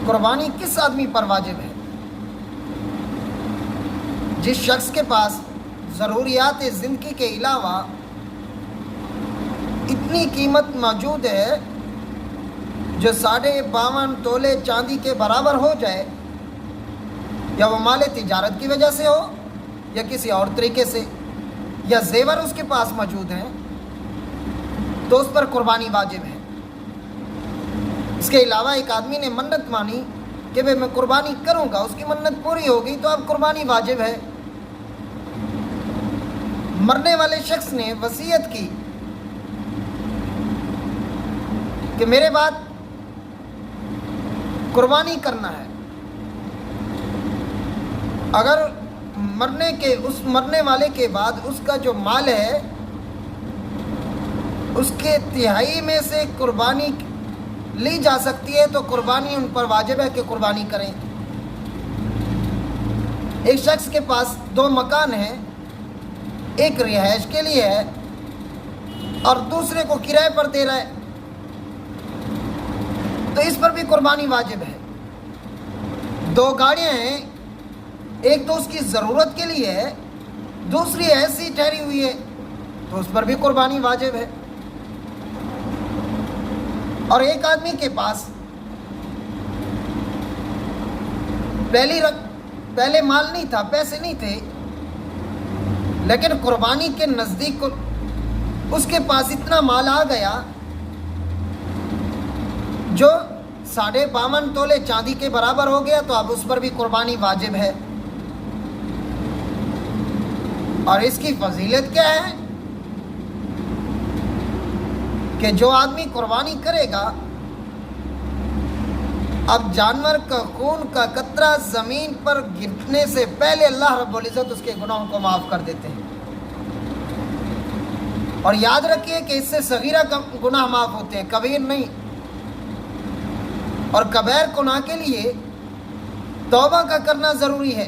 قربانی کس آدمی پر واجب ہے؟ جس شخص کے پاس ضروریات زندگی کے علاوہ اتنی قیمت موجود ہے جو 52.5 تولے چاندی کے برابر ہو جائے، یا وہ مال تجارت کی وجہ سے ہو یا کسی اور طریقے سے، یا زیور اس کے پاس موجود ہیں، تو اس پر قربانی واجب ہے۔ اس کے علاوہ ایک آدمی نے منت مانی کہ میں قربانی کروں گا، اس کی منت پوری ہو گئی تو اب قربانی واجب ہے۔ مرنے والے شخص نے وصیت کی کہ میرے بعد قربانی کرنا ہے، اگر مرنے والے کے بعد اس کا جو مال ہے اس کے تہائی میں سے قربانی لی جا سکتی ہے تو قربانی ان پر واجب ہے کہ قربانی کریں۔ ایک شخص کے پاس 2 مکان ہیں، ایک رہائش کے لیے ہے اور دوسرے کو کرائے پر دے رہا ہے، تو اس پر بھی قربانی واجب ہے۔ 2 گاڑیاں ہیں، ایک تو اس کی ضرورت کے لیے ہے، دوسری ایسی ٹھہری ہوئی ہے، تو اس پر بھی قربانی واجب ہے۔ اور ایک آدمی کے پاس پہلے مال نہیں تھا، پیسے نہیں تھے، لیکن قربانی کے نزدیک اس کے پاس اتنا مال آ گیا جو 52.5 تولے چاندی کے برابر ہو گیا، تو اب اس پر بھی قربانی واجب ہے۔ اور اس کی فضیلت کیا ہے کہ جو آدمی قربانی کرے گا، اب جانور کا خون کا قطرہ زمین پر گرنے سے پہلے اللہ رب العزت اس کے گناہوں کو معاف کر دیتے ہیں۔ اور یاد رکھیے کہ اس سے صغیرہ گناہ معاف ہوتے ہیں، کبیر نہیں۔ اور کبیر گناہ کے لیے توبہ کا کرنا ضروری ہے۔